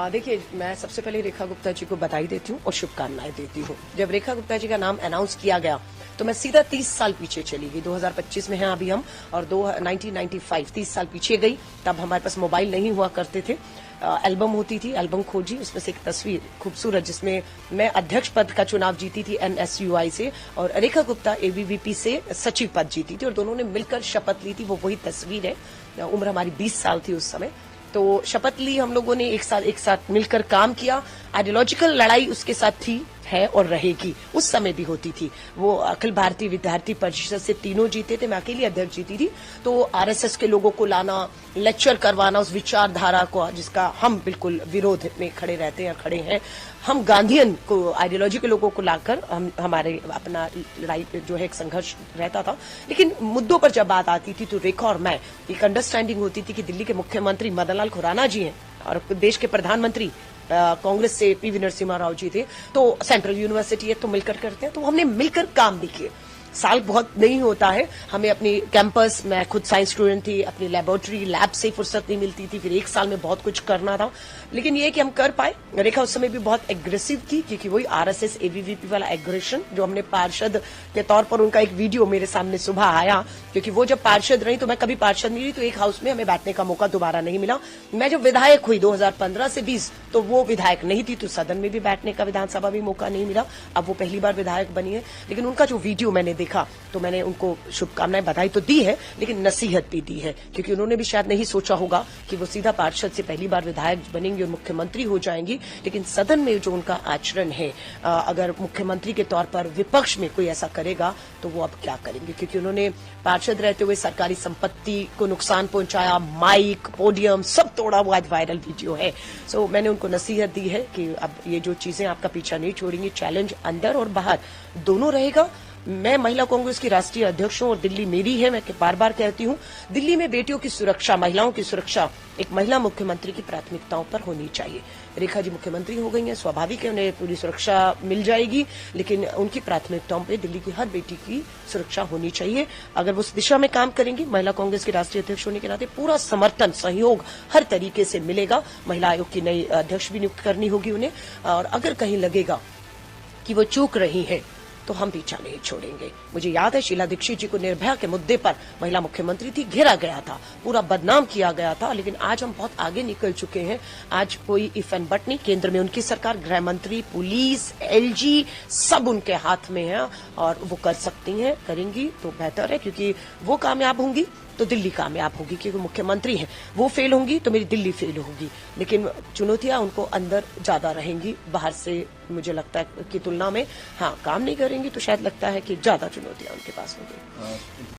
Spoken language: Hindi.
देखिए, मैं सबसे पहले रेखा गुप्ता जी को बधाई देती हूँ और शुभकामनाएं देती हूँ। जब रेखा गुप्ता जी का नाम अनाउंस किया गया तो मैं सीधा 30 साल पीछे चली गई। 2025 में हैं अभी हम, और 1995 30 साल पीछे गई। तब हमारे पास मोबाइल नहीं हुआ करते थे, एल्बम होती थी, एल्बम खोजी, उसमें से एक तस्वीर खूबसूरत जिसमें मैं अध्यक्ष पद का चुनाव जीती थी NSUI से, और रेखा गुप्ता ABVP से सचिव पद जीती थी, और दोनों ने मिलकर शपथ ली थी। वो वही तस्वीर है। उम्र हमारी 20 साल थी उस समय। तो शपथ ली हम लोगों ने, एक साथ मिलकर काम किया। आइडियोलॉजिकल लड़ाई उसके साथ थी, है और रहेगी, उस समय भी होती थी। वो अखिल भारतीय विद्यार्थी परिषद से तीनों जीते थे, मैं अकेली अध्यक्ष जीती थी। तो RSS के लोगों को लाना, लेक्चर करवाना उस विचारधारा को जिसका हम बिल्कुल विरोध में खड़े रहते हैं, खड़े हैं। हम गांधीयन को, आइडियोलॉजी के लोगों को लाकर हमारे अपना लड़ाई जो है एक संघर्ष रहता था। लेकिन मुद्दों पर जब बात आती थी तो रेखा और मैं एक अंडरस्टैंडिंग होती थी कि दिल्ली के मुख्यमंत्री मदन लाल खुराना जी हैं और देश के प्रधानमंत्री कांग्रेस से PV नरसिम्हा राव जी थे, तो सेंट्रल यूनिवर्सिटी है तो मिलकर करते हैं। तो हमने मिलकर काम भी किए। साल बहुत नहीं होता है, हमें अपनी कैंपस, मैं खुद साइंस स्टूडेंट थी, अपनी लेबोरेटरी लैब से फुर्सत नहीं मिलती थी, फिर एक साल में बहुत कुछ करना था। लेकिन ये कि हम कर पाए। रेखा उस समय भी बहुत एग्रेसिव थी, क्योंकि वही RSS ABVP वाला एग्रेशन जो हमने पार्षद के तौर पर, उनका एक वीडियो मेरे सामने सुबह आया, क्योंकि वो जब पार्षद रही तो मैं कभी पार्षद नहीं रही, तो एक हाउस में हमें बैठने का मौका दोबारा नहीं मिला। मैं जब विधायक हुई 2015 से 20, तो वो विधायक नहीं थी, तो सदन में भी बैठने का, विधानसभा भी मौका नहीं मिला। अब वो पहली बार विधायक बनी है। लेकिन उनका जो वीडियो मैंने देखा तो मैंने उनको शुभकामनाएं, बधाई तो दी है, लेकिन नसीहत भी दी है, क्योंकि उन्होंने भी शायद नहीं सोचा होगा कि वो सीधा पार्षद से पहली बार विधायक बनेंगी और मुख्यमंत्री हो जाएंगी। लेकिन सदन में जो उनका आचरण है, अगर मुख्यमंत्री के तौर पर विपक्ष में कोई ऐसा करेगा तो वो अब क्या करेंगे, क्योंकि उन्होंने पार्षद रहते हुए सरकारी संपत्ति को नुकसान पहुंचाया, माइक, पोडियम सब तोड़ा। वो आज वायरल वीडियो है। सो मैंने उनको नसीहत दी है कि अब ये जो चीजें आपका पीछा नहीं छोड़ेंगी, चैलेंज अंदर और बाहर दोनों रहेगा। मैं महिला कांग्रेस की राष्ट्रीय अध्यक्ष हूं और दिल्ली मेरी है। मैं बार बार कहती हूं, दिल्ली में बेटियों की सुरक्षा, महिलाओं की सुरक्षा एक महिला मुख्यमंत्री की प्राथमिकताओं पर होनी चाहिए। रेखा जी मुख्यमंत्री हो गई हैं, स्वाभाविक है उन्हें पूरी सुरक्षा मिल जाएगी, लेकिन उनकी प्राथमिकताओं पे दिल्ली की हर बेटी की सुरक्षा होनी चाहिए। अगर वो उस दिशा में काम करेंगी, महिला कांग्रेस की राष्ट्रीय अध्यक्ष होने के नाते पूरा समर्थन, सहयोग हर तरीके से मिलेगा। महिला आयोग की नई अध्यक्ष भी नियुक्त करनी होगी उन्हें, और अगर कहीं लगेगा कि वो चूक रही है तो हम पीछा नहीं छोड़ेंगे। मुझे याद है शीला दीक्षित जी को निर्भया के मुद्दे पर, महिला मुख्यमंत्री थी, घेरा गया था, पूरा बदनाम किया गया था। लेकिन आज हम बहुत आगे निकल चुके हैं। आज कोई इफ एंड बट नहीं, केंद्र में उनकी सरकार, गृह मंत्री, पुलिस, LG सब उनके हाथ में है, और वो कर सकती हैं, करेंगी तो बेहतर है, क्योंकि वो कामयाब होंगी तो दिल्ली कामयाब होगी, क्योंकि मुख्यमंत्री हैं। वो फेल होंगी तो मेरी दिल्ली फेल होगी। लेकिन चुनौतियां उनको अंदर ज्यादा रहेंगी, बाहर से मुझे लगता है की तुलना में। हाँ, काम नहीं करेंगी तो शायद लगता है कि ज्यादा चुनौतियां उनके पास होंगी।